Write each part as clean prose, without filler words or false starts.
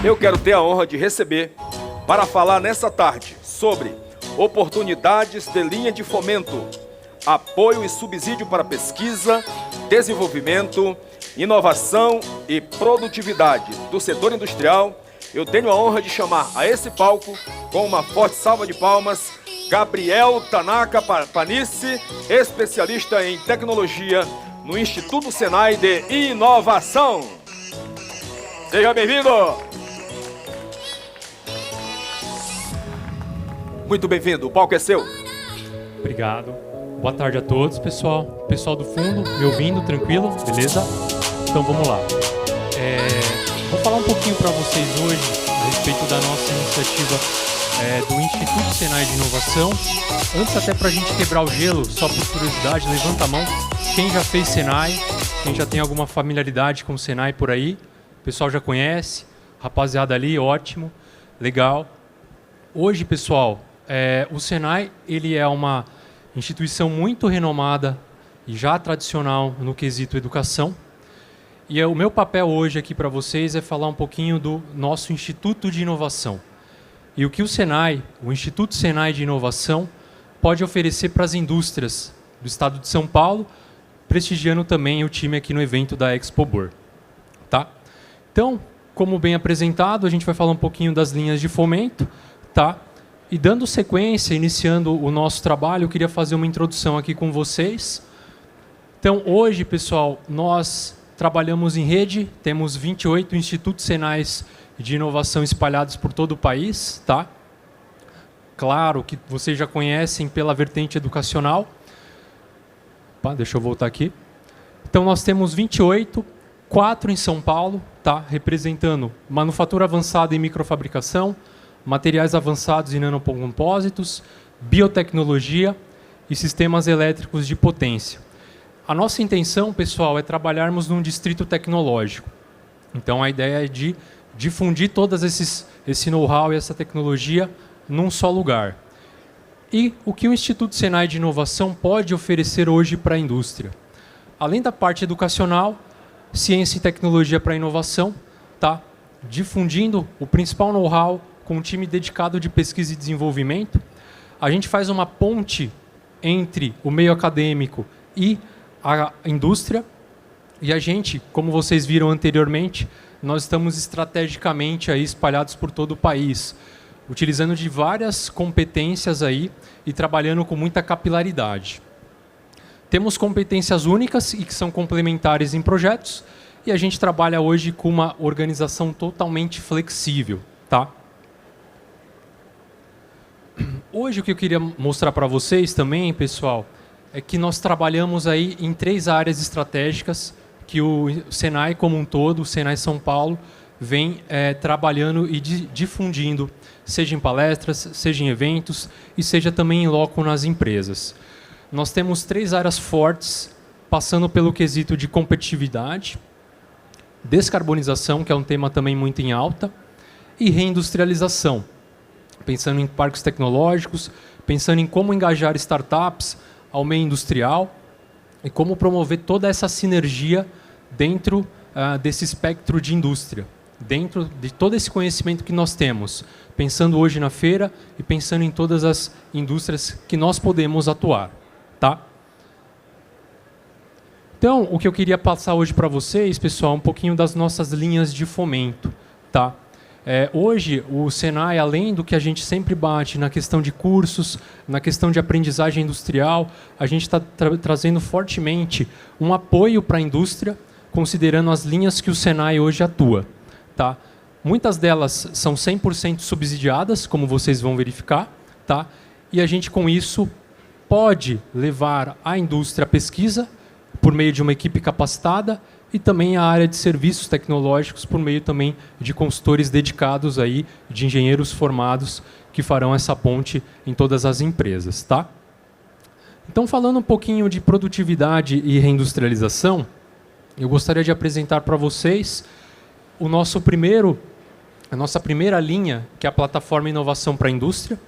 eu quero ter a honra de receber para falar nessa tarde sobre oportunidades de linha de fomento, apoio e subsídio para pesquisa, desenvolvimento, inovação e produtividade do setor industrial. Eu tenho a honra de chamar a esse palco, com uma forte salva de palmas, Gabriel Tanaka Panice, especialista em tecnologia no Instituto Senai de Inovação. Seja bem-vindo! Muito bem-vindo, o palco é seu. Obrigado. Boa tarde a todos, pessoal. Pessoal do fundo, me ouvindo, tranquilo? Beleza? Então vamos lá. Vou falar um pouquinho para vocês hoje a respeito da nossa iniciativa do Instituto Senai de Inovação. Antes, até para a gente quebrar o gelo, só por curiosidade, levanta a mão. Quem já fez Senai? Quem já tem alguma familiaridade com o Senai por aí? O pessoal já conhece? Rapaziada ali, ótimo, legal. Hoje, pessoal, o Senai ele é uma instituição muito renomada e já tradicional no quesito educação. E o meu papel hoje aqui para vocês é falar um pouquinho do nosso Instituto de Inovação. E o que o Senai, o Instituto Senai de Inovação, pode oferecer para as indústrias do estado de São Paulo, prestigiando também o time aqui no evento da ExpoBur. Tá? Então, como bem apresentado, a gente vai falar um pouquinho das linhas de fomento. Tá? E dando sequência, iniciando o nosso trabalho, eu queria fazer uma introdução aqui com vocês. Então, hoje, pessoal, nós trabalhamos em rede, temos 28 institutos senais de inovação espalhados por todo o país. Tá? Claro que vocês já conhecem pela vertente educacional. Opa, deixa eu voltar aqui. Então, nós temos 28, 4 em São Paulo, tá? Representando manufatura avançada em microfabricação, materiais avançados em nanocompósitos, biotecnologia e sistemas elétricos de potência. A nossa intenção, pessoal, é trabalharmos num distrito tecnológico. Então, a ideia é de difundir todas esse know-how e essa tecnologia num só lugar. E o que o Instituto Senai de Inovação pode oferecer hoje para a indústria? Além da parte educacional, ciência e tecnologia para a inovação, tá? Difundindo o principal know-how com um time dedicado de pesquisa e desenvolvimento. A gente faz uma ponte entre o meio acadêmico e a indústria. E a gente, como vocês viram anteriormente, nós estamos estrategicamente aí espalhados por todo o país, utilizando de várias competências aí e trabalhando com muita capilaridade. Temos competências únicas e que são complementares em projetos, e a gente trabalha hoje com uma organização totalmente flexível. Tá? Hoje o que eu queria mostrar para vocês também, pessoal, é que nós trabalhamos aí em 3 áreas estratégicas que o Senai como um todo, o Senai São Paulo, vem trabalhando e difundindo, seja em palestras, seja em eventos e seja também em loco nas empresas. Nós temos 3 áreas fortes, passando pelo quesito de competitividade, descarbonização, que é um tema também muito em alta, e reindustrialização, pensando em parques tecnológicos, pensando em como engajar startups ao meio industrial e como promover toda essa sinergia dentro desse espectro de indústria, dentro de todo esse conhecimento que nós temos, pensando hoje na feira e pensando em todas as indústrias que nós podemos atuar. Tá? Então, o que eu queria passar hoje para vocês, pessoal, é um pouquinho das nossas linhas de fomento. Tá? Hoje, o Senai, além do que a gente sempre bate na questão de cursos, na questão de aprendizagem industrial, a gente está trazendo fortemente um apoio para a indústria, considerando as linhas que o Senai hoje atua. Tá? Muitas delas são 100% subsidiadas, como vocês vão verificar, tá? E a gente, com isso, pode levar a indústria à pesquisa por meio de uma equipe capacitada e também a área de serviços tecnológicos por meio também de consultores dedicados, aí, de engenheiros formados que farão essa ponte em todas as empresas. Tá? Então, falando um pouquinho de produtividade e reindustrialização, eu gostaria de apresentar para vocês a nossa primeira linha, que é a plataforma Inovação para a Indústria.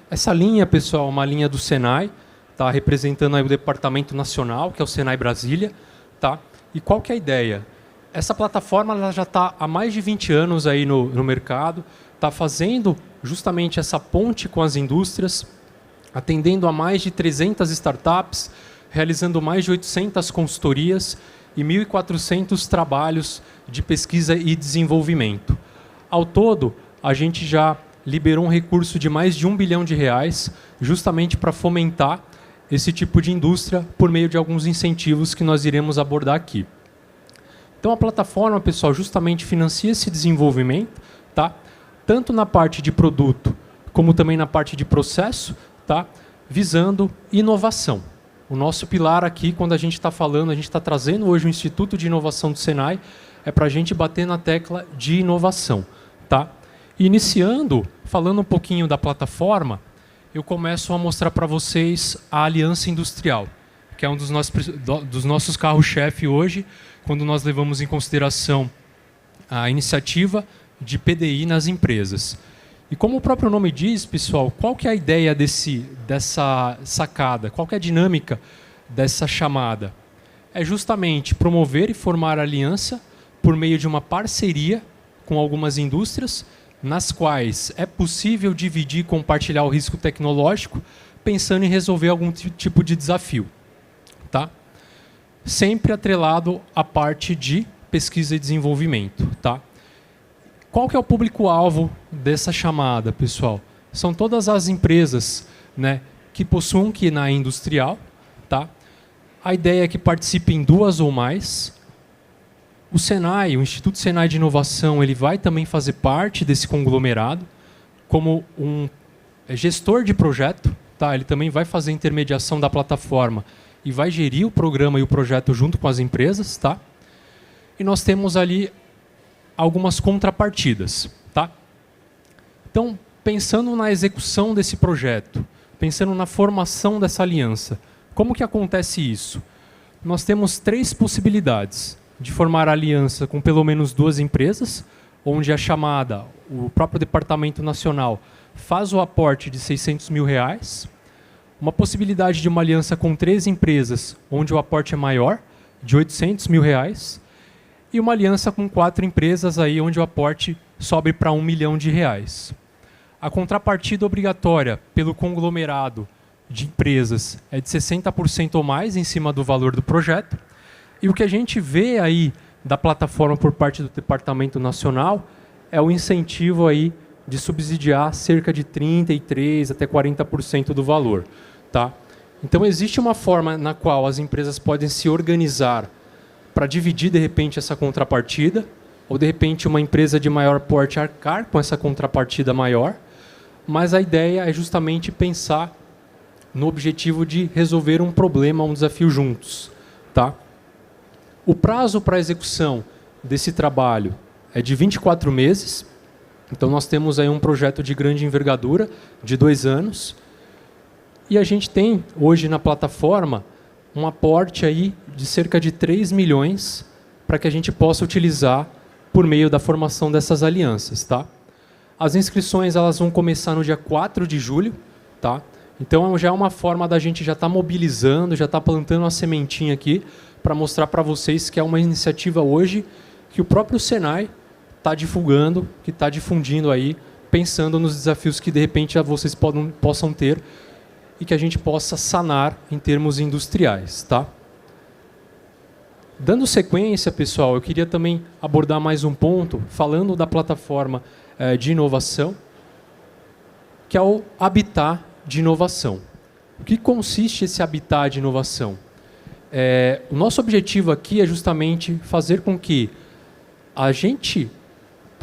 Essa linha, pessoal, é uma linha do Senai, tá? Representando aí o Departamento Nacional, que é o Senai Brasília. Tá? E qual que é a ideia? essa plataforma ela já está há mais de 20 anos aí no mercado, está fazendo justamente essa ponte com as indústrias, atendendo a mais de 300 startups, realizando mais de 800 consultorias e 1.400 trabalhos de pesquisa e desenvolvimento. Ao todo, a gente já liberou um recurso de mais de R$1 bilhão, justamente para fomentar esse tipo de indústria por meio de alguns incentivos que nós iremos abordar aqui. Então, a plataforma, pessoal, justamente financia esse desenvolvimento, tá? Tanto na parte de produto, como também na parte de processo, tá? Visando inovação. O nosso pilar aqui, quando a gente está falando, a gente está trazendo hoje o Instituto de Inovação do Senai, é para a gente bater na tecla de inovação. Tá? Iniciando, falando um pouquinho da plataforma, eu começo a mostrar para vocês a Aliança Industrial, que é um dos nossos carros-chefe hoje, quando nós levamos em consideração a iniciativa de PDI nas empresas. E como o próprio nome diz, pessoal, qual que é a ideia dessa sacada? Qual que é a dinâmica dessa chamada? É justamente promover e formar aliança por meio de uma parceria com algumas indústrias, nas quais é possível dividir e compartilhar o risco tecnológico, pensando em resolver algum tipo de desafio. Tá? Sempre atrelado à parte de pesquisa e desenvolvimento. Tá? Qual que é o público-alvo dessa chamada, pessoal? São todas as empresas, né, que possuem QNAI industrial. Tá? A ideia é que participem 2 ou mais. O Senai, o Instituto Senai de Inovação, ele vai também fazer parte desse conglomerado como um gestor de projeto. Tá? Ele também vai fazer a intermediação da plataforma e vai gerir o programa e o projeto junto com as empresas. Tá? E nós temos ali algumas contrapartidas. Tá? Então, pensando na execução desse projeto, pensando na formação dessa aliança, como que acontece isso? Nós temos 3 possibilidades de formar aliança com pelo menos 2 empresas, onde a chamada, o próprio Departamento Nacional, faz o aporte de R$600 mil. Uma possibilidade de uma aliança com 3 empresas, onde o aporte é maior, de R$800 mil. E uma aliança com 4 empresas, aí, onde o aporte sobe para R$1 milhão. A contrapartida obrigatória pelo conglomerado de empresas é de 60% ou mais em cima do valor do projeto. E o que a gente vê aí da plataforma por parte do Departamento Nacional é o incentivo aí de subsidiar cerca de 33% até 40% do valor. Tá? Então, existe uma forma na qual as empresas podem se organizar para dividir, de repente, essa contrapartida, ou, de repente, uma empresa de maior porte arcar com essa contrapartida maior, mas a ideia é justamente pensar no objetivo de resolver um problema, um desafio juntos. Tá? O prazo para a execução desse trabalho é de 24 meses. Então, nós temos aí um projeto de grande envergadura, de 2 anos. E a gente tem, hoje, na plataforma, um aporte aí de cerca de 3 milhões para que a gente possa utilizar por meio da formação dessas alianças. Tá? As inscrições elas vão começar no dia 4 de julho. Tá? Então, já é uma forma da gente já estar mobilizando, já estar plantando uma sementinha aqui, para mostrar para vocês que é uma iniciativa hoje que o próprio Senai está divulgando, que está difundindo aí, pensando nos desafios que de repente vocês possam ter e que a gente possa sanar em termos industriais. Tá? Dando sequência, pessoal, eu queria também abordar mais um ponto, falando da plataforma de inovação, que é o Habitat de Inovação. O que consiste esse Habitat de Inovação? O nosso objetivo aqui é justamente fazer com que a gente,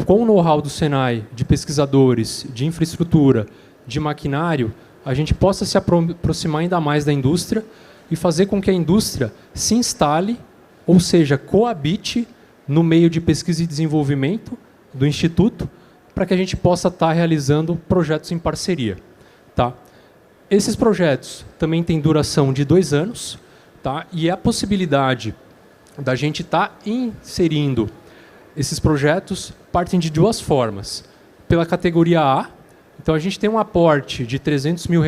com o know-how do Senai, de pesquisadores, de infraestrutura, de maquinário, a gente possa se aproximar ainda mais da indústria e fazer com que a indústria se instale, ou seja, coabite no meio de pesquisa e desenvolvimento do Instituto, para que a gente possa estar realizando projetos em parceria. Tá? Esses projetos também têm duração de 2 anos, tá? E a possibilidade da gente estar inserindo esses projetos partem de 2 formas. Pela categoria A, então a gente tem um aporte de R$300 mil,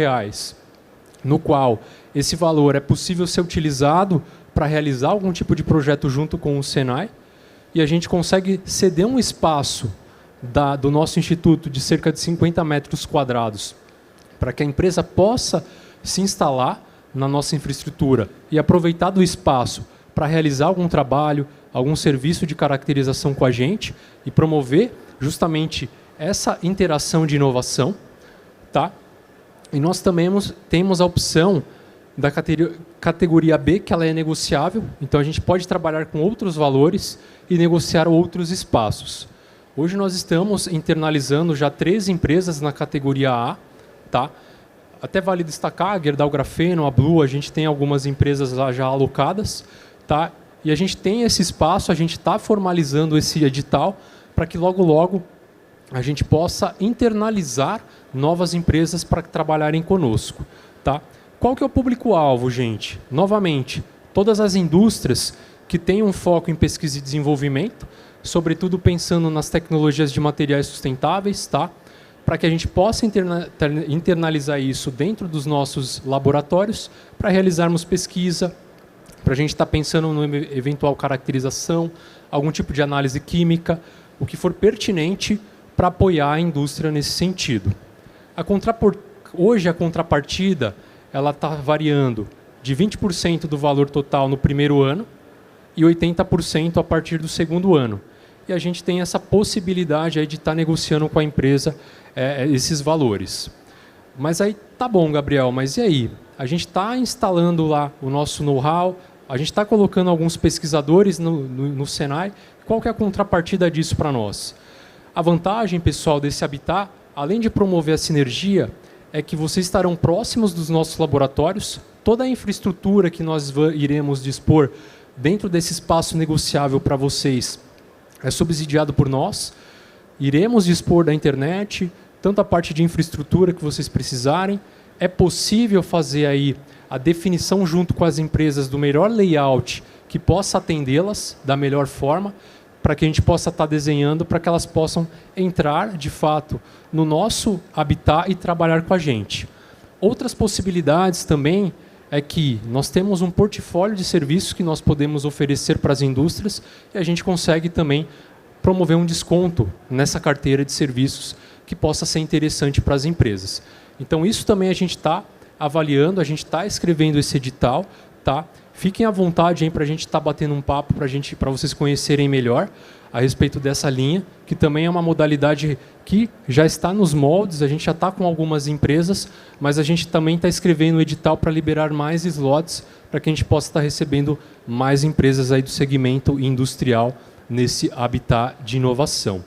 no qual esse valor é possível ser utilizado para realizar algum tipo de projeto junto com o Senai. e a gente consegue ceder um espaço do nosso instituto de cerca de 50 metros quadrados para que a empresa possa se instalar na nossa infraestrutura e aproveitar do espaço para realizar algum trabalho, algum serviço de caracterização com a gente e promover justamente essa interação de inovação, tá? E nós também temos a opção da categoria B, que ela é negociável, então a gente pode trabalhar com outros valores e negociar outros espaços. Hoje nós estamos internalizando já 3 empresas na categoria A, tá? Até vale destacar, a Gerdau Grafeno, a Blue, a gente tem algumas empresas lá já alocadas, tá? E a gente tem esse espaço, a gente está formalizando esse edital para que logo a gente possa internalizar novas empresas para trabalharem conosco, tá? Qual que é o público-alvo, gente? Novamente, todas as indústrias que têm um foco em pesquisa e desenvolvimento, sobretudo pensando nas tecnologias de materiais sustentáveis, tá? Para que a gente possa internalizar isso dentro dos nossos laboratórios, para realizarmos pesquisa, para a gente estar pensando numa eventual caracterização, algum tipo de análise química, o que for pertinente para apoiar a indústria nesse sentido. Hoje a contrapartida ela está variando de 20% do valor total no primeiro ano e 80% a partir do segundo ano. E a gente tem essa possibilidade aí de estar negociando com a empresa esses valores. Mas aí, tá bom, Gabriel, mas e aí? A gente está instalando lá o nosso know-how, a gente está colocando alguns pesquisadores no Senai. Qual que é a contrapartida disso para nós? A vantagem, pessoal, desse Habitat, além de promover a sinergia, é que vocês estarão próximos dos nossos laboratórios, toda a infraestrutura que nós iremos dispor dentro desse espaço negociável para vocês é subsidiado por nós, iremos dispor da internet, tanto a parte de infraestrutura que vocês precisarem, é possível fazer aí a definição junto com as empresas do melhor layout que possa atendê-las da melhor forma, para que a gente possa estar desenhando para que elas possam entrar, de fato, no nosso habitat e trabalhar com a gente. Outras possibilidades também é que nós temos um portfólio de serviços que nós podemos oferecer para as indústrias e a gente consegue também promover um desconto nessa carteira de serviços que possa ser interessante para as empresas. Então, isso também a gente está avaliando, a gente está escrevendo esse edital, tá? Fiquem à vontade para a gente estar batendo um papo para vocês conhecerem melhor a respeito dessa linha, que também é uma modalidade que já está nos moldes, a gente já está com algumas empresas, mas a gente também está escrevendo o edital para liberar mais slots, para que a gente possa estar recebendo mais empresas aí do segmento industrial nesse habitat de inovação.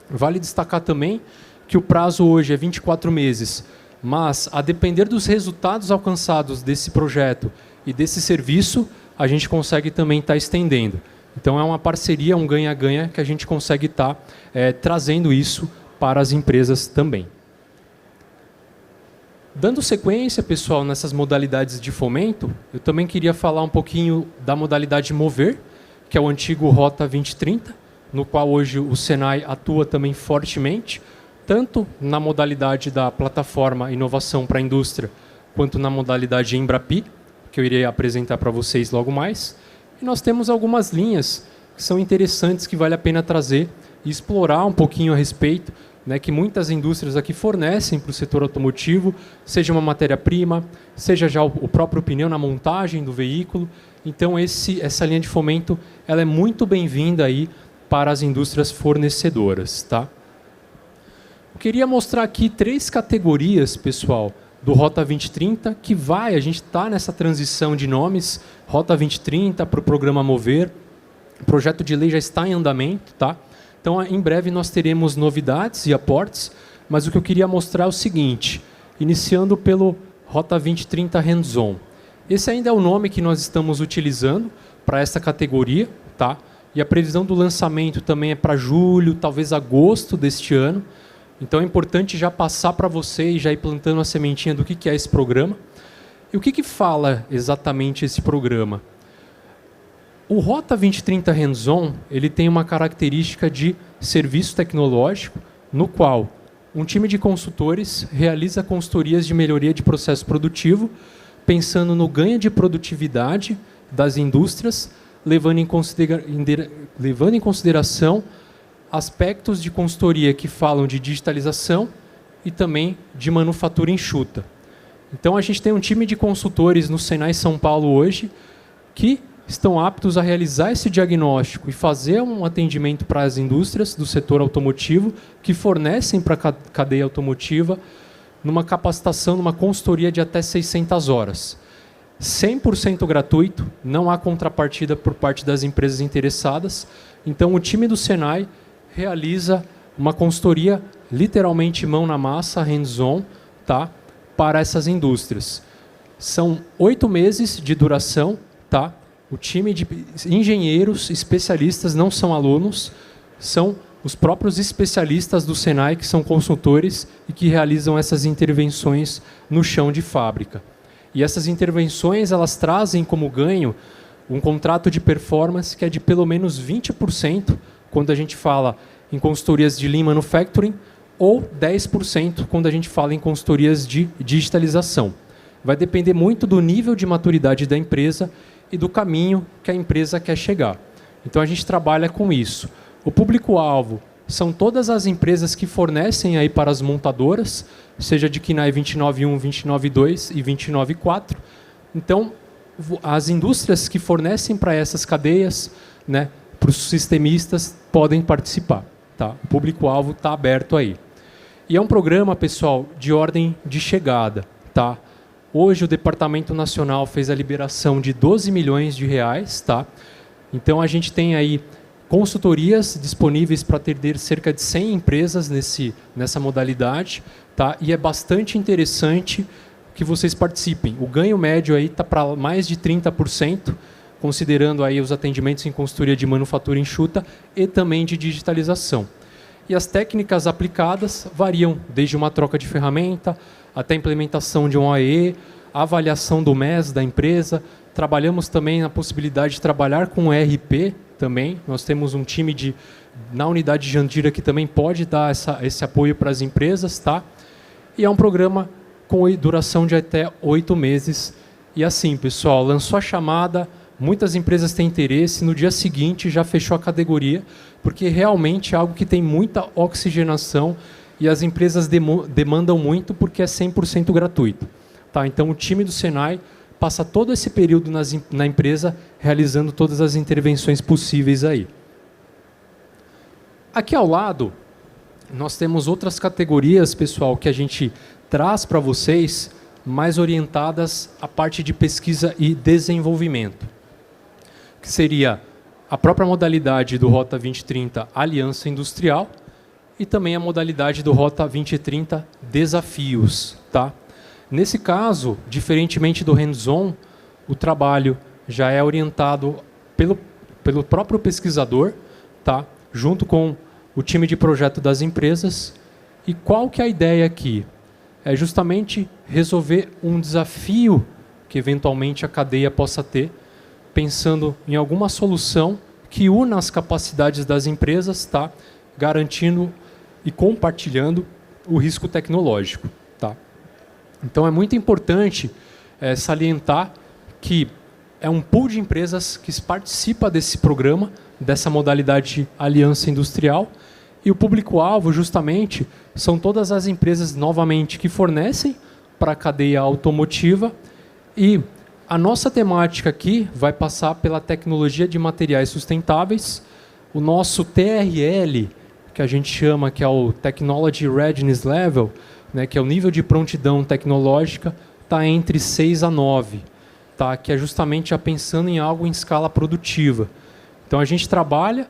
Vale destacar também que o prazo hoje é 24 meses, mas a depender dos resultados alcançados desse projeto e desse serviço, a gente consegue também estar estendendo. Então, é uma parceria, um ganha-ganha, que a gente consegue estar trazendo isso para as empresas também. Dando sequência, pessoal, nessas modalidades de fomento, eu também queria falar um pouquinho da modalidade Mover, que é o antigo Rota 2030, no qual hoje o Senai atua também fortemente, tanto na modalidade da plataforma Inovação para a Indústria, quanto na modalidade Embrapi, que eu irei apresentar para vocês logo mais. E nós temos algumas linhas que são interessantes, que vale a pena trazer e explorar um pouquinho a respeito, né, que muitas indústrias aqui fornecem para o setor automotivo, seja uma matéria-prima, seja já o próprio pneu na montagem do veículo. Então, essa linha de fomento ela é muito bem-vinda aí para as indústrias fornecedoras. Tá? Eu queria mostrar aqui 3 categorias, pessoal, do Rota 2030, que a gente está nessa transição de nomes, Rota 2030 para o programa Mover. O projeto de lei já está em andamento, tá? Então, em breve nós teremos novidades e aportes, mas o que eu queria mostrar é o seguinte, iniciando pelo Rota 2030 Hands-On. Esse ainda é o nome que nós estamos utilizando para essa categoria, tá? E a previsão do lançamento também é para julho, talvez agosto deste ano. Então é importante já passar para vocês, já ir plantando a sementinha do que é esse programa. E o que fala exatamente esse programa? O Rota 2030 Hands-On, ele tem uma característica de serviço tecnológico, no qual um time de consultores realiza consultorias de melhoria de processo produtivo, pensando no ganho de produtividade das indústrias levando em consideração aspectos de consultoria que falam de digitalização e também de manufatura enxuta. Então, a gente tem um time de consultores no Senai São Paulo hoje que estão aptos a realizar esse diagnóstico e fazer um atendimento para as indústrias do setor automotivo que fornecem para a cadeia automotiva numa capacitação, numa consultoria de até 600 horas. 100% gratuito, não há contrapartida por parte das empresas interessadas. Então, o time do Senai realiza uma consultoria literalmente mão na massa, hands-on, tá? Para essas indústrias. São 8 meses de duração, tá? O time de engenheiros especialistas não são alunos, são os próprios especialistas do Senai que são consultores e que realizam essas intervenções no chão de fábrica. E essas intervenções elas trazem como ganho um contrato de performance que é de pelo menos 20% quando a gente fala em consultorias de Lean Manufacturing ou 10% quando a gente fala em consultorias de digitalização. Vai depender muito do nível de maturidade da empresa e do caminho que a empresa quer chegar. Então, a gente trabalha com isso. O público-alvo são todas as empresas que fornecem aí para as montadoras, seja de KINAI 291, 292 e 294. Então, as indústrias que fornecem para essas cadeias, né, para os sistemistas, podem participar. Tá? O público-alvo está aberto aí. E é um programa, pessoal, de ordem de chegada. Tá? Hoje o Departamento Nacional fez a liberação de 12 milhões de reais. Tá? Então a gente tem aí consultorias disponíveis para atender cerca de 100 empresas nessa modalidade. Tá? E é bastante interessante que vocês participem. O ganho médio aí está para mais de 30%, considerando aí os atendimentos em consultoria de manufatura enxuta e também de digitalização. E as técnicas aplicadas variam desde uma troca de ferramenta até a implementação de um OEE, a avaliação do MES da empresa. Trabalhamos também na possibilidade de trabalhar com o ERP também. Nós temos um time na unidade de Jandira que também pode dar esse apoio para as empresas. Tá? E é um programa com duração de até 8 meses. E assim, pessoal, lançou a chamada, muitas empresas têm interesse, no dia seguinte já fechou a categoria, porque realmente é algo que tem muita oxigenação e as empresas demandam muito porque é 100% gratuito. Tá? Então, o time do Senai passa todo esse período na empresa realizando todas as intervenções possíveis aí. Aqui ao lado, nós temos outras categorias, pessoal, que a gente traz para vocês, mais orientadas à parte de pesquisa e desenvolvimento, que seria a própria modalidade do Rota 2030 Aliança Industrial e também a modalidade do Rota 2030 Desafios. Tá? Nesse caso, diferentemente do hands-on, o trabalho já é orientado pelo próprio pesquisador, tá? Junto com o time de projeto das empresas. E qual que é a ideia aqui? É justamente resolver um desafio que eventualmente a cadeia possa ter, pensando em alguma solução que una as capacidades das empresas, tá? Garantindo e compartilhando o risco tecnológico. Tá? Então, é muito importante salientar que é um pool de empresas que participa desse programa, dessa modalidade aliança industrial, e o público-alvo, justamente, são todas as empresas, novamente, que fornecem para a cadeia automotiva. E a nossa temática aqui vai passar pela tecnologia de materiais sustentáveis. O nosso TRL, que a gente chama, que é o Technology Readiness Level, né, que é o nível de prontidão tecnológica, está entre 6 a 9, tá, que é justamente já pensando em algo em escala produtiva. Então, a gente trabalha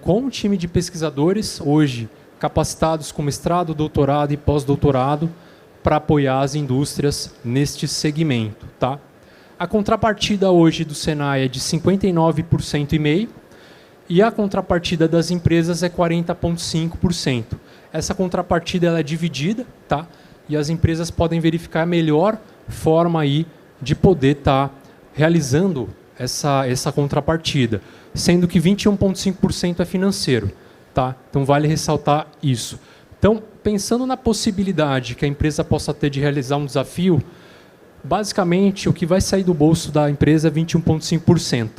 com um time de pesquisadores, hoje capacitados com mestrado, doutorado e pós-doutorado, para apoiar as indústrias neste segmento. Tá? A contrapartida hoje do Senai é de 59,5%, e a contrapartida das empresas é 40,5%. Essa contrapartida ela é dividida, tá? E as empresas podem verificar a melhor forma aí de poder estar realizando essa contrapartida, sendo que 21,5% é financeiro. Tá? Então, vale ressaltar isso. Então, pensando na possibilidade que a empresa possa ter de realizar um desafio, basicamente, o que vai sair do bolso da empresa é 21,5%.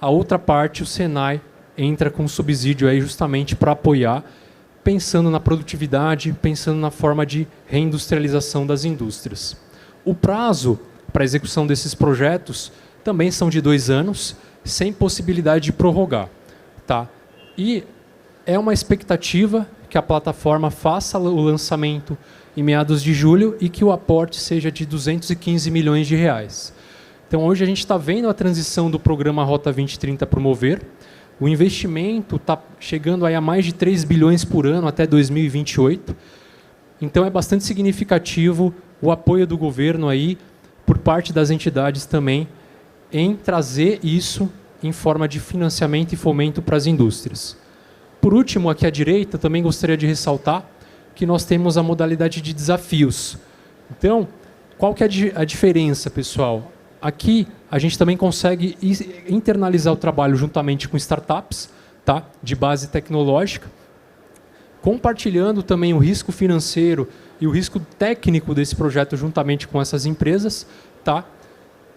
a outra parte, o Senai, entra com subsídio aí justamente para apoiar, pensando na produtividade, pensando na forma de reindustrialização das indústrias. O prazo para a execução desses projetos também são de 2 anos, sem possibilidade de prorrogar. Tá? E é uma expectativa que a plataforma faça o lançamento em meados de julho e que o aporte seja de 215 milhões de reais. Então, hoje a gente está vendo a transição do programa Rota 2030 Promover. O investimento está chegando aí a mais de 3 bilhões por ano até 2028. Então, é bastante significativo o apoio do governo aí, por parte das entidades também, em trazer isso em forma de financiamento e fomento para as indústrias. Por último, aqui à direita, também gostaria de ressaltar que nós temos a modalidade de desafios. Então, qual que é a diferença, pessoal? Aqui, a gente também consegue internalizar o trabalho juntamente com startups, tá? De base tecnológica, compartilhando também o risco financeiro e o risco técnico desse projeto juntamente com essas empresas, tá?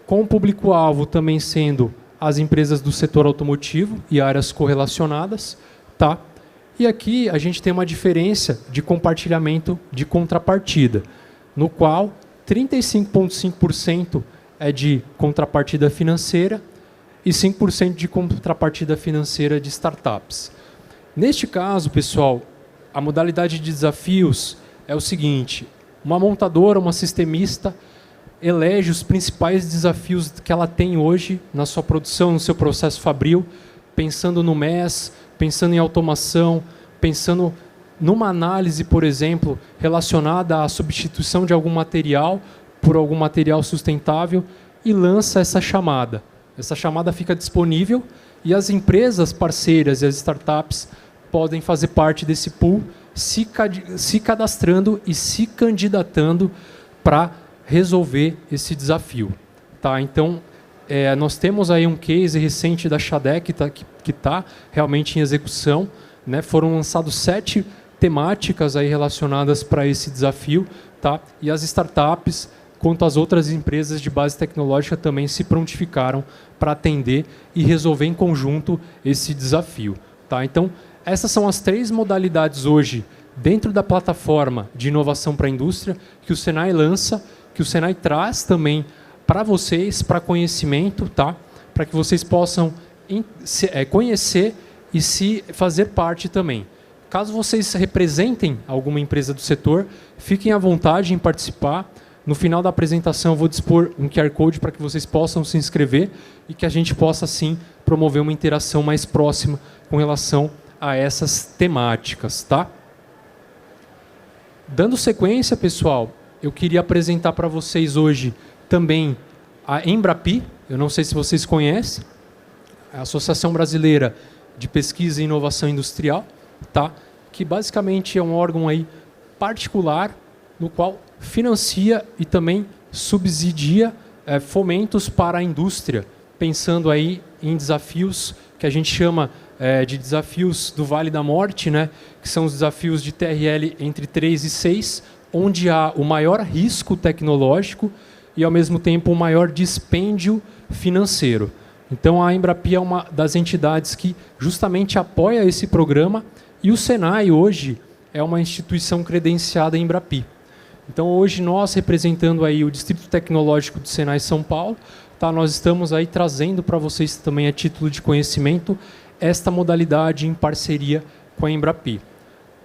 Com o público-alvo também sendo as empresas do setor automotivo e áreas correlacionadas, tá? E aqui a gente tem uma diferença de compartilhamento de contrapartida, no qual 35,5% é de contrapartida financeira e 5% de contrapartida financeira de startups. Neste caso, pessoal, a modalidade de desafios é o seguinte: uma montadora, uma sistemista, elege os principais desafios que ela tem hoje na sua produção, no seu processo fabril, pensando no MES, pensando em automação, pensando numa análise, por exemplo, relacionada à substituição de algum material por algum material sustentável, e lança essa chamada. Essa chamada fica disponível e as empresas parceiras e as startups podem fazer parte desse pool, se cadastrando e se candidatando para resolver esse desafio. Tá? Então, nós temos aí um case recente da Shadec que está realmente em execução. Né? Foram lançados 7 temáticas aí relacionadas para esse desafio, tá? E as startups, quanto as outras empresas de base tecnológica, também se prontificaram para atender e resolver em conjunto esse desafio. Tá? Então, essas são as 3 modalidades hoje dentro da plataforma de inovação para a indústria que o Senai lança, que o Senai traz também para vocês, para conhecimento, tá? Para que vocês possam conhecer e se fazer parte também. Caso vocês representem alguma empresa do setor, fiquem à vontade em participar. No final da apresentação, eu vou dispor um QR Code para que vocês possam se inscrever e que a gente possa, sim, promover uma interação mais próxima com relação a essas temáticas. Tá? Dando sequência, pessoal, eu queria apresentar para vocês hoje também a Embrapi. Eu não sei se vocês conhecem, a Associação Brasileira de Pesquisa e Inovação Industrial, tá? Que basicamente é um órgão aí particular no qual financia e também subsidia fomentos para a indústria, pensando aí em desafios que a gente chama de desafios do Vale da Morte, né? Que são os desafios de TRL entre 3 e 6, onde há o maior risco tecnológico e, ao mesmo tempo, o maior dispêndio financeiro. Então, a Embrapi é uma das entidades que justamente apoia esse programa e o Senai, hoje, é uma instituição credenciada em Embrapi. Então, hoje, nós, representando aí o Distrito Tecnológico do Senai São Paulo, tá, nós estamos aí trazendo para vocês também, a título de conhecimento, esta modalidade em parceria com a Embrapi.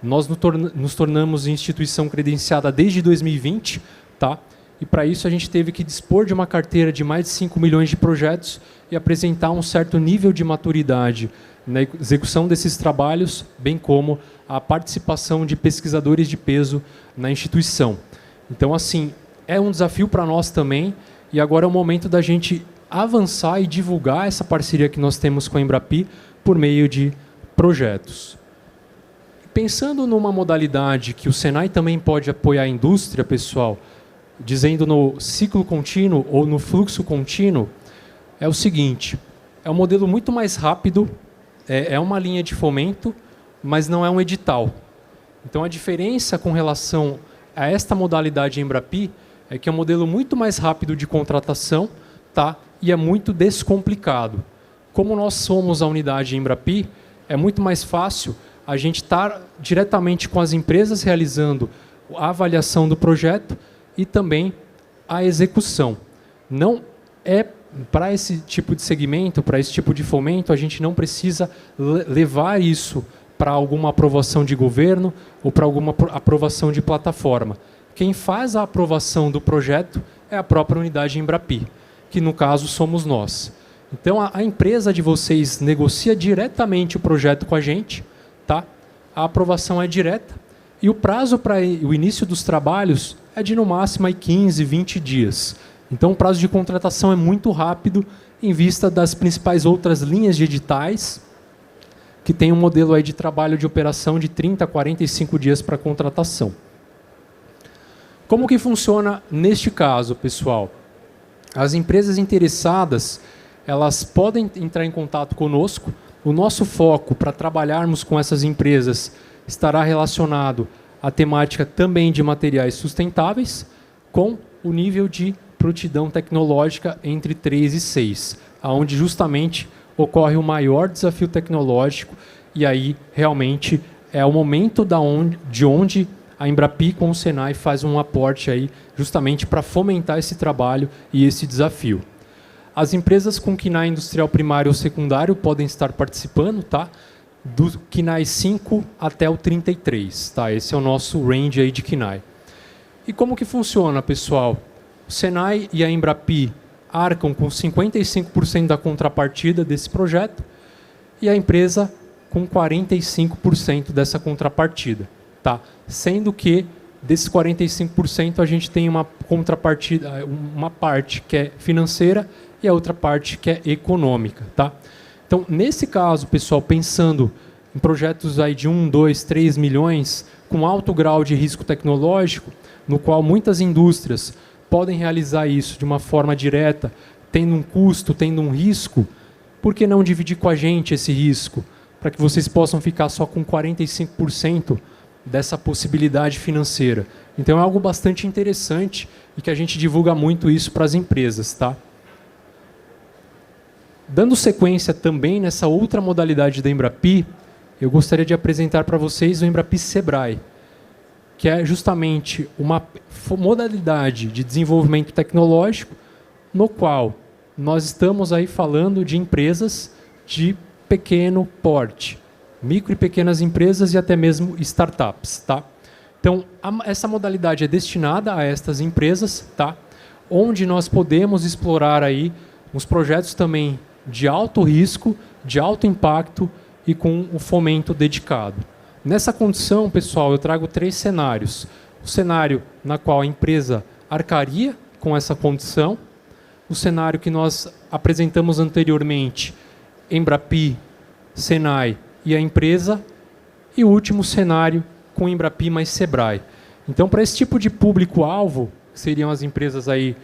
Nós nos tornamos instituição credenciada desde 2020, tá? E para isso a gente teve que dispor de uma carteira de mais de 5 milhões de projetos e apresentar um certo nível de maturidade na execução desses trabalhos, bem como a participação de pesquisadores de peso na instituição. Então, assim, é um desafio para nós também, e agora é o momento da gente avançar e divulgar essa parceria que nós temos com a Embrapi por meio de projetos. Pensando numa modalidade que o Senai também pode apoiar a indústria, pessoal, dizendo no ciclo contínuo ou no fluxo contínuo, é o seguinte: é um modelo muito mais rápido, é uma linha de fomento, mas não é um edital. Então, a diferença com relação a esta modalidade Embrapi é que é um modelo muito mais rápido de contratação, tá? E é muito descomplicado. Como nós somos a unidade Embrapi, é muito mais fácil a gente estar diretamente com as empresas realizando a avaliação do projeto e também a execução. Não é para esse tipo de segmento, para esse tipo de fomento, a gente não precisa levar isso para alguma aprovação de governo ou para alguma aprovação de plataforma. Quem faz a aprovação do projeto é a própria unidade Embrapi, que no caso somos nós. Então a empresa de vocês negocia diretamente o projeto com a gente, tá? A aprovação é direta e o prazo para o início dos trabalhos é de no máximo aí 15, 20 dias. Então o prazo de contratação é muito rápido em vista das principais outras linhas de editais, que tem um modelo aí de trabalho de operação de 30 a 45 dias para contratação. Como que funciona neste caso, pessoal? As empresas interessadas, elas podem entrar em contato conosco. O nosso foco para trabalharmos com essas empresas estará relacionado à temática também de materiais sustentáveis, com o nível de prontidão tecnológica entre 3 e 6, onde justamente ocorre o maior desafio tecnológico e aí realmente é o momento de onde a Embrapi com o Senai faz um aporte aí justamente para fomentar esse trabalho e esse desafio. As empresas com KINAI industrial primário ou secundário podem estar participando, tá? Do KINAI 5 até o 33, tá? Esse é o nosso range aí de KINAI. E como que funciona, pessoal? O Senai e a Embrapi arcam com 55% da contrapartida desse projeto e a empresa com 45% dessa contrapartida, tá? Sendo que desses 45% a gente tem uma contrapartida, uma parte que é financeira e a outra parte que é econômica, tá? Então, nesse caso, pessoal, pensando em projetos aí de 1, 2, 3 milhões, com alto grau de risco tecnológico, no qual muitas indústrias podem realizar isso de uma forma direta, tendo um custo, tendo um risco, por que não dividir com a gente esse risco? Para que vocês possam ficar só com 45% dessa possibilidade financeira. Então é algo bastante interessante e que a gente divulga muito isso para as empresas, tá? Dando sequência também nessa outra modalidade da Embrapi, eu gostaria de apresentar para vocês o Embrapi Sebrae, que é justamente uma modalidade de desenvolvimento tecnológico no qual nós estamos aí falando de empresas de pequeno porte, micro e pequenas empresas e até mesmo startups, tá? Então, essa modalidade é destinada a estas empresas, tá? Onde nós podemos explorar aí uns projetos também de alto risco, de alto impacto e com o fomento dedicado. Nessa condição, pessoal, eu trago 3 cenários. O cenário na qual a empresa arcaria com essa condição, o cenário que nós apresentamos anteriormente, Embrapi, Senai e a empresa, e o último cenário com Embrapi mais Sebrae. Então, para esse tipo de público-alvo, que seriam as empresas aí,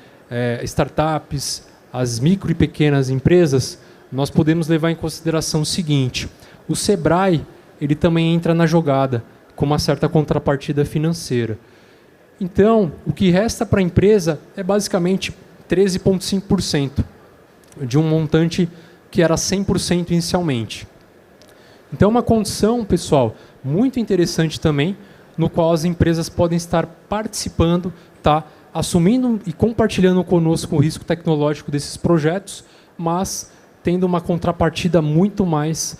startups, as micro e pequenas empresas, nós podemos levar em consideração o seguinte: o Sebrae ele também entra na jogada com uma certa contrapartida financeira. Então, o que resta para a empresa é basicamente 13,5% de um montante que era 100% inicialmente. Então, é uma condição, pessoal, muito interessante também, no qual as empresas podem estar participando, tá? Assumindo e compartilhando conosco o risco tecnológico desses projetos, mas tendo uma contrapartida muito mais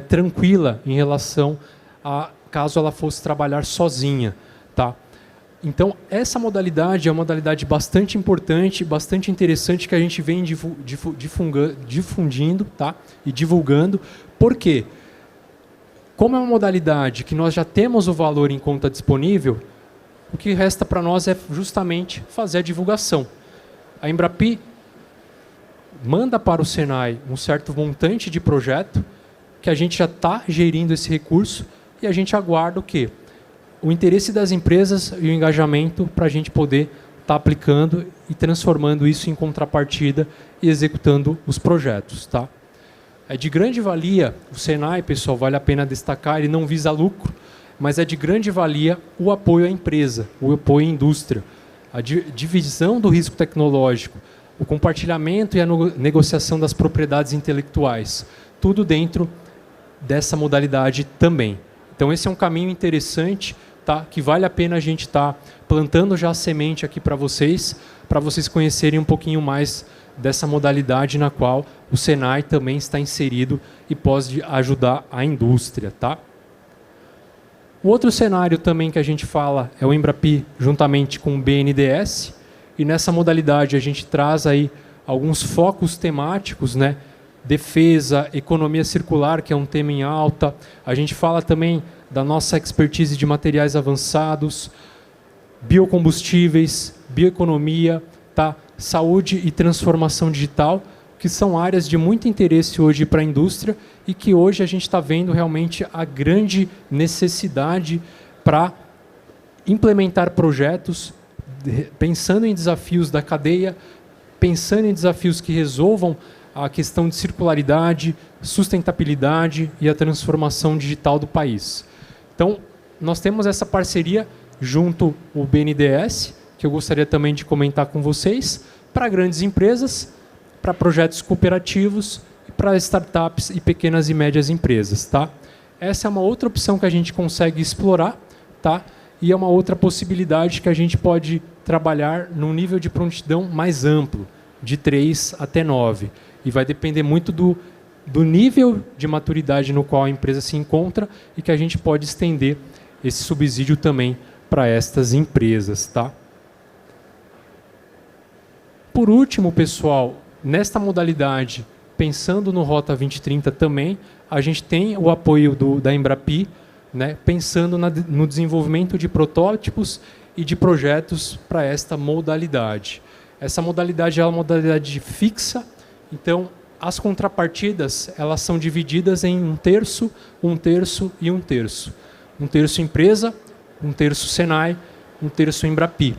tranquila em relação a caso ela fosse trabalhar sozinha, tá? Então, essa modalidade é uma modalidade bastante importante, bastante interessante que a gente vem difundindo, tá? E divulgando. Por quê? Como é uma modalidade que nós já temos o valor em conta disponível, o que resta para nós é justamente fazer a divulgação. A Embrapi manda para o Senai um certo montante de projeto, que a gente já está gerindo esse recurso, e a gente aguarda o quê? O interesse das empresas e o engajamento para a gente poder estar aplicando e transformando isso em contrapartida e executando os projetos, tá? É de grande valia, o Senai, pessoal, vale a pena destacar, ele não visa lucro, mas é de grande valia o apoio à empresa, o apoio à indústria, a divisão do risco tecnológico, o compartilhamento e a negociação das propriedades intelectuais. Tudo dentro dessa modalidade também. Então, esse é um caminho interessante, tá? Que vale a pena a gente estar plantando já a semente aqui para vocês conhecerem um pouquinho mais dessa modalidade na qual o Senai também está inserido e pode ajudar a indústria, tá? O outro cenário também que a gente fala é o Embrapi juntamente com o BNDES, e nessa modalidade a gente traz aí alguns focos temáticos, né? Defesa, economia circular, que é um tema em alta. A gente fala também da nossa expertise de materiais avançados, biocombustíveis, bioeconomia, tá? Saúde e transformação digital, que são áreas de muito interesse hoje para a indústria e que hoje a gente está vendo realmente a grande necessidade para implementar projetos, pensando em desafios da cadeia, pensando em desafios que resolvam a questão de circularidade, sustentabilidade e a transformação digital do país. Então, nós temos essa parceria junto ao BNDES, que eu gostaria também de comentar com vocês, para grandes empresas, para projetos cooperativos, para startups e pequenas e médias empresas. Tá? Essa é uma outra opção que a gente consegue explorar, tá? E é uma outra possibilidade que a gente pode trabalhar num nível de prontidão mais amplo, de 3 até 9. E vai depender muito do nível de maturidade no qual a empresa se encontra e que a gente pode estender esse subsídio também para estas empresas. Tá? Por último, pessoal, nesta modalidade, pensando no Rota 2030 também, a gente tem o apoio da Embrapi, né, pensando no desenvolvimento de protótipos e de projetos para esta modalidade. Essa modalidade é uma modalidade fixa, então as contrapartidas elas são divididas em 1/3, 1/3 e 1/3. 1/3 empresa, 1/3 Senai, 1/3 Embrapi.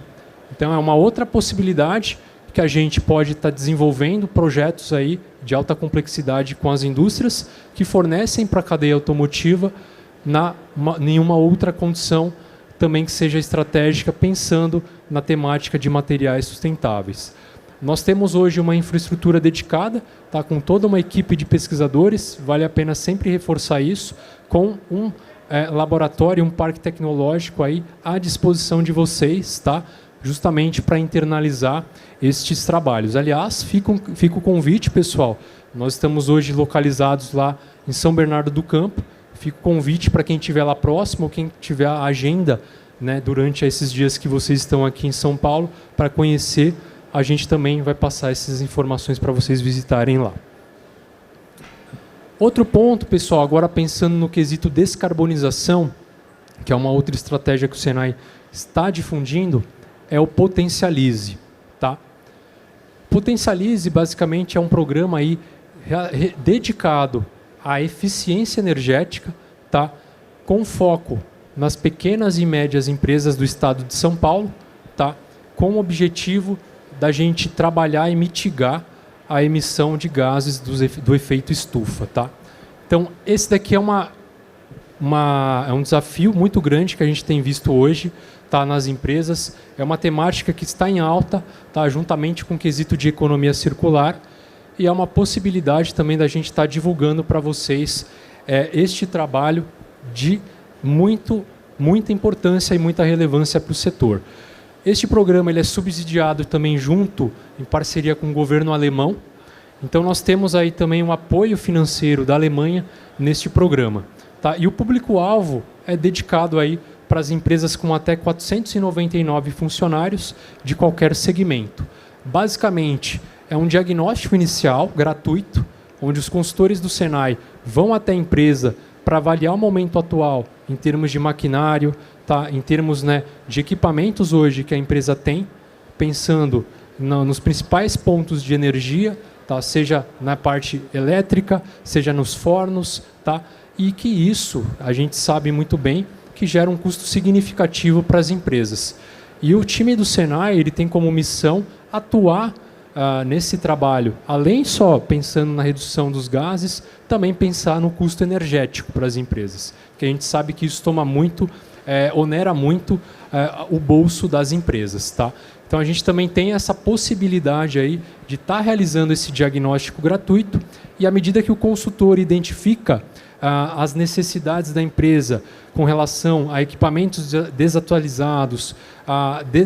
Então é uma outra possibilidade que a gente pode estar desenvolvendo projetos aí de alta complexidade com as indústrias que fornecem para a cadeia automotiva em uma outra condição também que seja estratégica, pensando na temática de materiais sustentáveis. Nós temos hoje uma infraestrutura dedicada, tá, com toda uma equipe de pesquisadores, vale a pena sempre reforçar isso, com um laboratório, um parque tecnológico aí à disposição de vocês, tá, justamente para internalizar estes trabalhos. Aliás, fica o convite, pessoal, nós estamos hoje localizados lá em São Bernardo do Campo, fica o convite para quem estiver lá próximo, ou quem tiver a agenda, né, durante esses dias que vocês estão aqui em São Paulo, para conhecer. A gente também vai passar essas informações para vocês visitarem lá. Outro ponto, pessoal, agora pensando no quesito descarbonização, que é uma outra estratégia que o Senai está difundindo, é o Potencialize. Tá? Potencialize, basicamente, é um programa aí dedicado à eficiência energética, tá? Com foco nas pequenas e médias empresas do estado de São Paulo, tá? Com o objetivo da gente trabalhar e mitigar a emissão de gases do efeito estufa. Tá? Então, esse daqui é um desafio muito grande que a gente tem visto hoje, tá, nas empresas. É uma temática que está em alta, tá, juntamente com o quesito de economia circular, e é uma possibilidade também da gente estar divulgando para vocês este trabalho de muita importância e muita relevância para o setor. Este programa ele é subsidiado também junto, em parceria com o governo alemão. Então nós temos aí também um apoio financeiro da Alemanha neste programa. Tá? E o público-alvo é dedicado aí para as empresas com até 499 funcionários de qualquer segmento. Basicamente, é um diagnóstico inicial, gratuito, onde os consultores do Senai vão até a empresa para avaliar o momento atual em termos de maquinário, tá? Em termos, né, de equipamentos hoje que a empresa tem, pensando nos principais pontos de energia, tá? Seja na parte elétrica, seja nos fornos, tá? E que isso, a gente sabe muito bem, que gera um custo significativo para as empresas. E o time do Senai ele tem como missão atuar nesse trabalho, além só pensando na redução dos gases, também pensar no custo energético para as empresas, que a gente sabe que isso onera muito o bolso das empresas. Tá? Então a gente também tem essa possibilidade aí de estar realizando esse diagnóstico gratuito, e à medida que o consultor identifica as necessidades da empresa com relação a equipamentos desatualizados,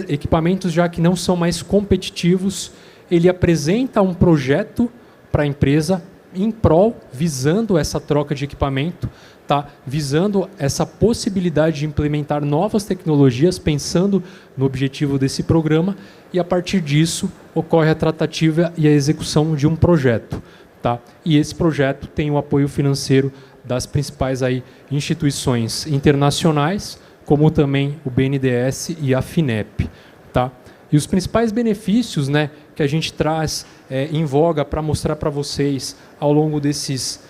equipamentos já que não são mais competitivos, ele apresenta um projeto para a empresa em prol, visando essa troca de equipamento, tá? Visando essa possibilidade de implementar novas tecnologias, pensando no objetivo desse programa, e a partir disso ocorre a tratativa e a execução de um projeto. Tá? E esse projeto tem o apoio financeiro das principais aí instituições internacionais, como também o BNDES e a FINEP. Tá? E os principais benefícios, né, que a gente traz em voga para mostrar para vocês ao longo desses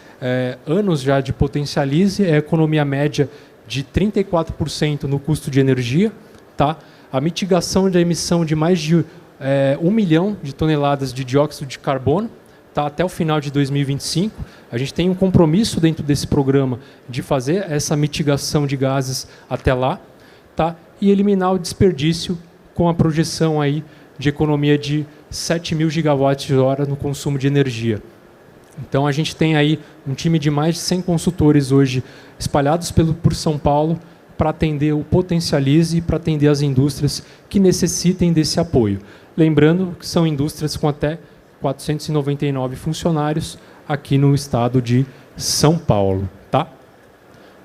anos já de Potencialize é a economia média de 34% no custo de energia, tá? A mitigação da emissão de mais de 1 milhão de toneladas de dióxido de carbono, tá? Até o final de 2025. A gente tem um compromisso dentro desse programa de fazer essa mitigação de gases até lá, tá? E eliminar o desperdício com a projeção aí de economia de 7.000 gigawatts-hora no consumo de energia. Então, a gente tem aí um time de mais de 100 consultores hoje espalhados por São Paulo para atender o Potencialize e para atender as indústrias que necessitem desse apoio. Lembrando que são indústrias com até 499 funcionários aqui no estado de São Paulo. Tá?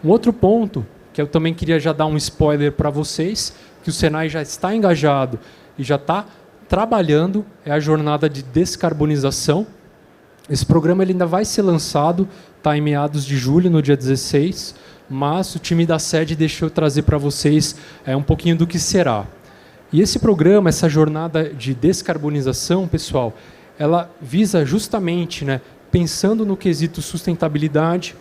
Um outro ponto, que eu também queria já dar um spoiler para vocês, que o Senai já está engajado e já está trabalhando, é a jornada de descarbonização. Esse programa ele ainda vai ser lançado, tá, em meados de julho, no dia 16, mas o time da sede deixou eu trazer para vocês um pouquinho do que será. E esse programa, essa jornada de descarbonização, pessoal, ela visa justamente, né, pensando no quesito sustentabilidade,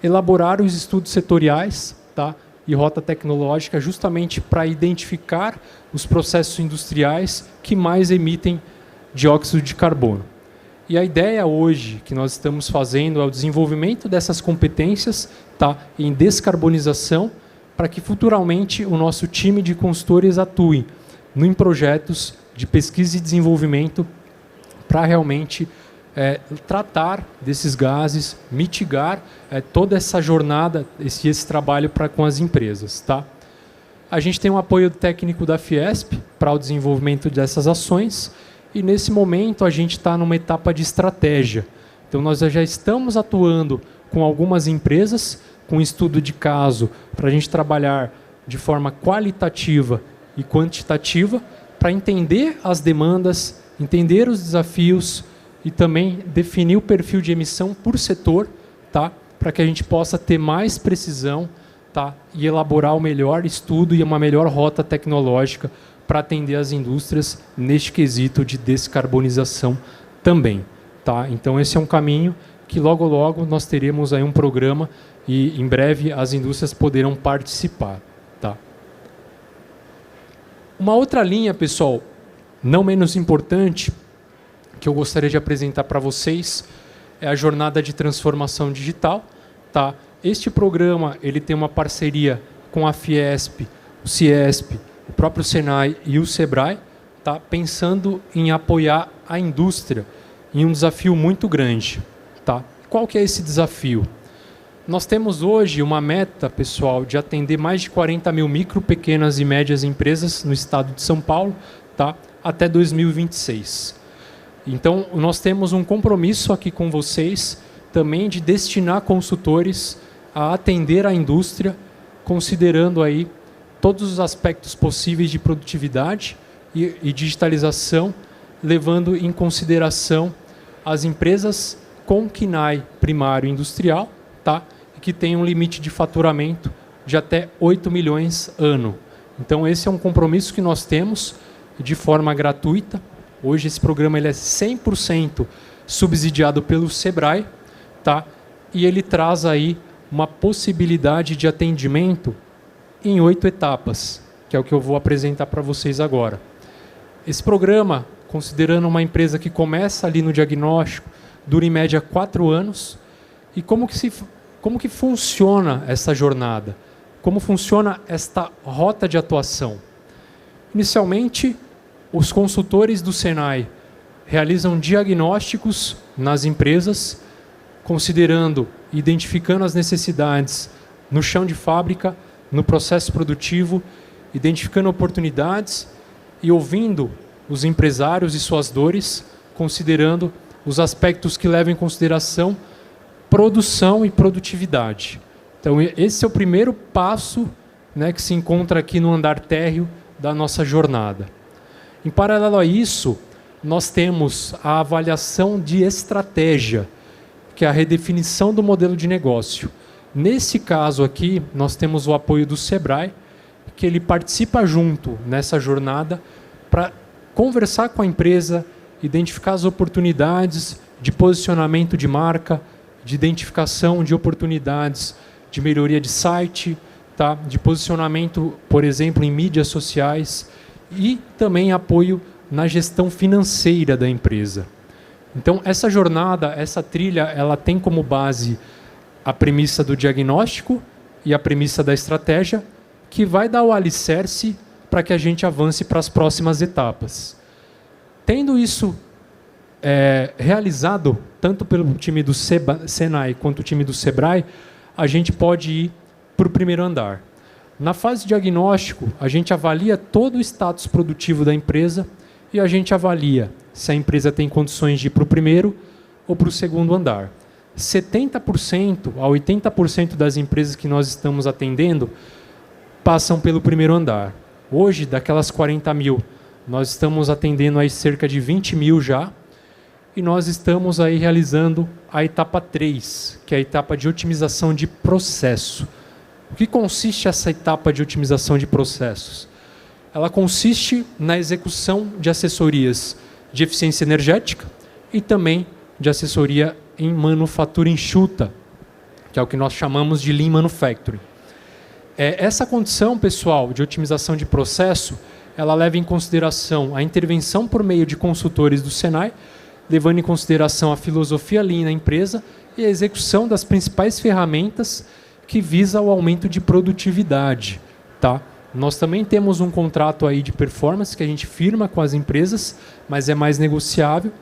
elaborar os estudos setoriais, tá, e rota tecnológica justamente para identificar os processos industriais que mais emitem dióxido de carbono. E a ideia hoje que nós estamos fazendo é o desenvolvimento dessas competências, tá, em descarbonização, para que futuramente o nosso time de consultores atue em projetos de pesquisa e desenvolvimento para realmente tratar desses gases, mitigar toda essa jornada, esse trabalho com as empresas. Tá? A gente tem um apoio técnico da Fiesp para o desenvolvimento dessas ações, e nesse momento a gente está numa etapa de estratégia. Então nós já estamos atuando com algumas empresas, com estudo de caso, para a gente trabalhar de forma qualitativa e quantitativa, para entender as demandas, entender os desafios e também definir o perfil de emissão por setor, tá? Para que a gente possa ter mais precisão, tá? E elaborar o melhor estudo e uma melhor rota tecnológica para atender as indústrias neste quesito de descarbonização também. Tá? Então, esse é um caminho que logo, logo nós teremos aí um programa e em breve as indústrias poderão participar. Tá? Uma outra linha, pessoal, não menos importante, que eu gostaria de apresentar para vocês, é a jornada de transformação digital. Tá? Este programa ele tem uma parceria com a Fiesp, o Ciesp, o próprio Senai e o Sebrae, tá, pensando em apoiar a indústria em um desafio muito grande. Tá? Qual que é esse desafio? Nós temos hoje uma meta, pessoal, de atender mais de 40 mil micro, pequenas e médias empresas no estado de São Paulo, tá, até 2026. Então, nós temos um compromisso aqui com vocês também de destinar consultores a atender a indústria, considerando aí todos os aspectos possíveis de produtividade e digitalização, levando em consideração as empresas com KNAI primário industrial, tá? E que tem um limite de faturamento de até 8 milhões ano. Então, esse é um compromisso que nós temos de forma gratuita. Hoje, esse programa ele é 100% subsidiado pelo Sebrae, tá? E ele traz aí uma possibilidade de atendimento em 8 etapas, que é o que eu vou apresentar para vocês agora. Esse programa, considerando uma empresa que começa ali no diagnóstico, dura em média 4 anos. E como que funciona essa jornada? Como funciona esta rota de atuação? Inicialmente, os consultores do Senai realizam diagnósticos nas empresas, considerando, identificando as necessidades no chão de fábrica, no processo produtivo, identificando oportunidades e ouvindo os empresários e suas dores, considerando os aspectos que levam em consideração produção e produtividade. Então, esse é o primeiro passo, né, que se encontra aqui no andar térreo da nossa jornada. Em paralelo a isso, nós temos a avaliação de estratégia, que é a redefinição do modelo de negócio. Nesse caso aqui, nós temos o apoio do Sebrae, que ele participa junto nessa jornada para conversar com a empresa, identificar as oportunidades de posicionamento de marca, de identificação de oportunidades de melhoria de site, tá? De posicionamento, por exemplo, em mídias sociais e também apoio na gestão financeira da empresa. Então, essa jornada, essa trilha, ela tem como base a premissa do diagnóstico e a premissa da estratégia, que vai dar o alicerce para que a gente avance para as próximas etapas. Tendo isso realizado, tanto pelo time do Senai quanto o time do Sebrae, a gente pode ir para o primeiro andar. Na fase de diagnóstico, a gente avalia todo o status produtivo da empresa e a gente avalia se a empresa tem condições de ir para o primeiro ou para o segundo andar. 70% a 80% das empresas que nós estamos atendendo passam pelo primeiro andar. Hoje, daquelas 40 mil, nós estamos atendendo aí cerca de 20 mil já, e nós estamos aí realizando a etapa 3, que é a etapa de otimização de processo. O que consiste essa etapa de otimização de processos? Ela consiste na execução de assessorias de eficiência energética e também de assessoria em manufatura enxuta, que é o que nós chamamos de Lean Manufacturing. Essa condição, pessoal, de otimização de processo, ela leva em consideração a intervenção por meio de consultores do Senai, levando em consideração a filosofia Lean na empresa e a execução das principais ferramentas que visa o aumento de produtividade. Tá? Nós também temos um contrato aí de performance que a gente firma com as empresas, mas é mais negociável,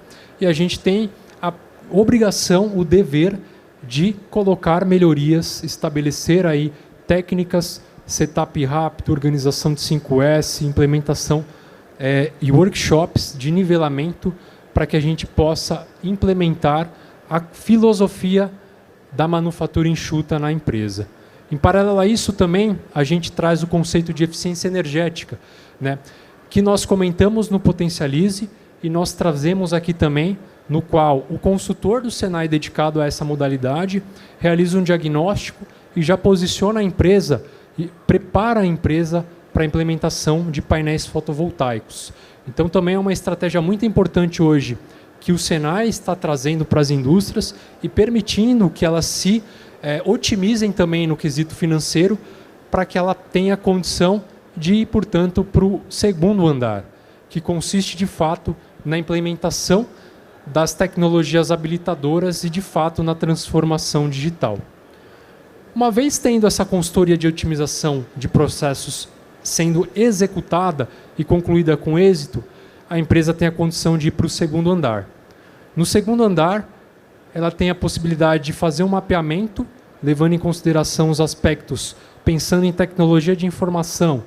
e a gente tem a obrigação, o dever de colocar melhorias, estabelecer aí técnicas, setup rápido, organização de 5S, implementação e workshops de nivelamento para que a gente possa implementar a filosofia da manufatura enxuta na empresa. Em paralelo a isso também, a gente traz o conceito de eficiência energética, né, que nós comentamos no Potencialize e nós trazemos aqui também, no qual o consultor do Senai dedicado a essa modalidade realiza um diagnóstico e já posiciona a empresa e prepara a empresa para a implementação de painéis fotovoltaicos. Então também é uma estratégia muito importante hoje que o Senai está trazendo para as indústrias e permitindo que elas se otimizem também no quesito financeiro para que ela tenha condição de ir, portanto, para o segundo andar, que consiste de fato na implementação das tecnologias habilitadoras e de fato na transformação digital. Uma vez tendo essa consultoria de otimização de processos sendo executada e concluída com êxito, a empresa tem a condição de ir para o segundo andar. No segundo andar, ela tem a possibilidade de fazer um mapeamento, levando em consideração os aspectos, pensando em tecnologia de informação,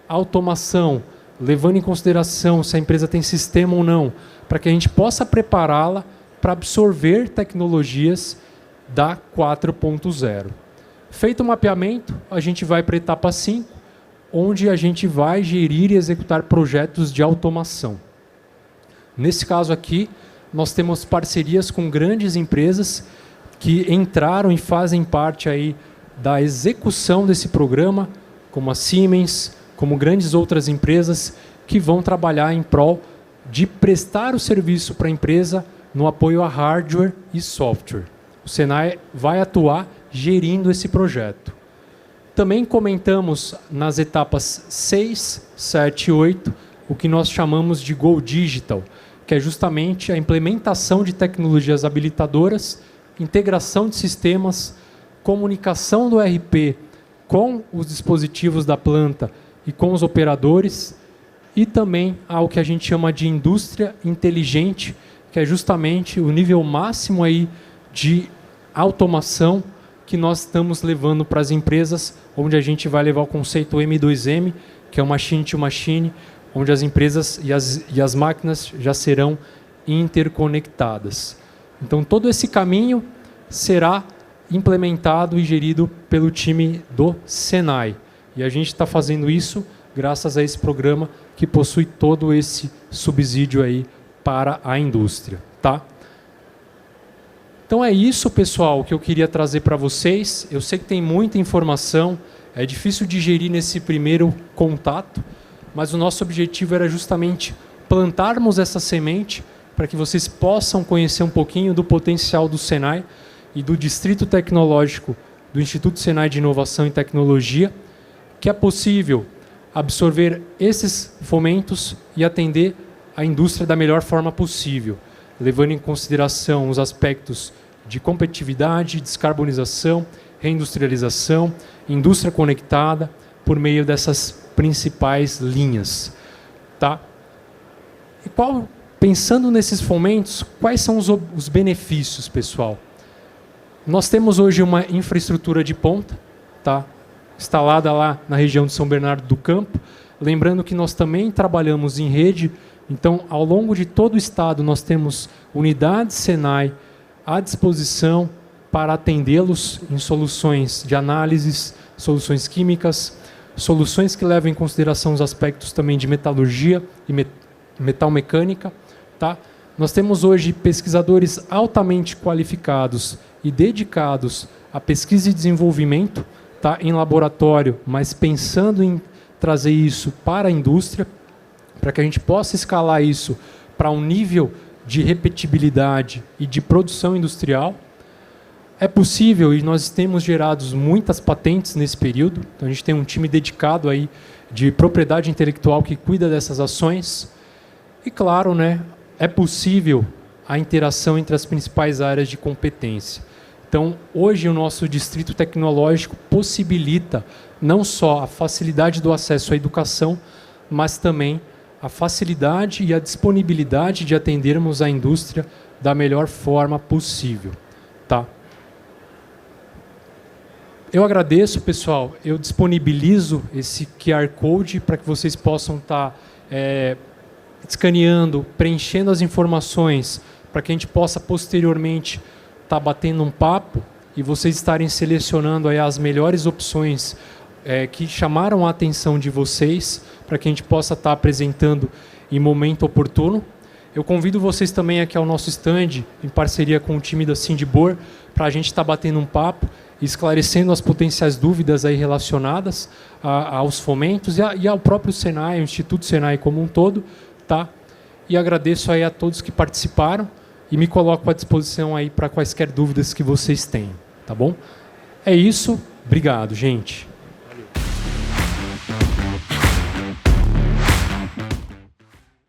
automação, levando em consideração se a empresa tem sistema ou não, para que a gente possa prepará-la para absorver tecnologias da 4.0. Feito o mapeamento, a gente vai para a etapa 5, onde a gente vai gerir e executar projetos de automação. Nesse caso aqui, nós temos parcerias com grandes empresas que entraram e fazem parte aí da execução desse programa, como a Siemens, como grandes outras empresas que vão trabalhar em prol de prestar o serviço para a empresa no apoio a hardware e software. O Senai vai atuar gerindo esse projeto. Também comentamos nas etapas 6, 7 e 8 o que nós chamamos de Go Digital, que é justamente a implementação de tecnologias habilitadoras, integração de sistemas, comunicação do ERP com os dispositivos da planta e com os operadores e também ao que a gente chama de indústria inteligente, que é justamente o nível máximo aí de automação que nós estamos levando para as empresas, onde a gente vai levar o conceito M2M, que é o Machine to Machine, onde as empresas e as máquinas já serão interconectadas. Então, todo esse caminho será implementado e gerido pelo time do Senai. E a gente está fazendo isso graças a esse programa que possui todo esse subsídio aí para a indústria, tá? Então é isso, pessoal, que eu queria trazer para vocês. Eu sei que tem muita informação, é difícil digerir nesse primeiro contato, mas o nosso objetivo era justamente plantarmos essa semente para que vocês possam conhecer um pouquinho do potencial do Senai e do Distrito Tecnológico do Instituto Senai de Inovação e Tecnologia, que é possível absorver esses fomentos e atender a indústria da melhor forma possível, levando em consideração os aspectos de competitividade, descarbonização, reindustrialização, indústria conectada, por meio dessas principais linhas. Tá? E pensando nesses fomentos, quais são os benefícios, pessoal? Nós temos hoje uma infraestrutura de ponta, tá? Instalada lá na região de São Bernardo do Campo. Lembrando que nós também trabalhamos em rede, então, ao longo de todo o estado, nós temos unidades Senai à disposição para atendê-los em soluções de análises, soluções químicas, soluções que levam em consideração os aspectos também de metalurgia e metalmecânica. Tá? Nós temos hoje pesquisadores altamente qualificados e dedicados à pesquisa e desenvolvimento, tá? Em laboratório, mas pensando em trazer isso para a indústria, para que a gente possa escalar isso para um nível de repetibilidade e de produção industrial. É possível, e nós temos gerado muitas patentes nesse período, então a gente tem um time dedicado aí de propriedade intelectual que cuida dessas ações. E claro, né, é possível a interação entre as principais áreas de competência. Então, hoje o nosso Distrito Tecnológico possibilita não só a facilidade do acesso à educação, mas também a facilidade e a disponibilidade de atendermos a indústria da melhor forma possível. Tá? Eu agradeço, pessoal. Eu disponibilizo esse QR Code para que vocês possam estar escaneando, preenchendo as informações, para que a gente possa posteriormente estar batendo um papo e vocês estarem selecionando aí as melhores opções que chamaram a atenção de vocês, para que a gente possa estar apresentando em momento oportuno. Eu convido vocês também aqui ao nosso stand, em parceria com o time da Sindibor, para a gente estar batendo um papo, esclarecendo as potenciais dúvidas aí relacionadas aos fomentos e ao próprio Senai, ao Instituto Senai como um todo. Tá? E agradeço aí a todos que participaram e me coloco à disposição aí para quaisquer dúvidas que vocês tenham. Tá bom? É isso. Obrigado, gente.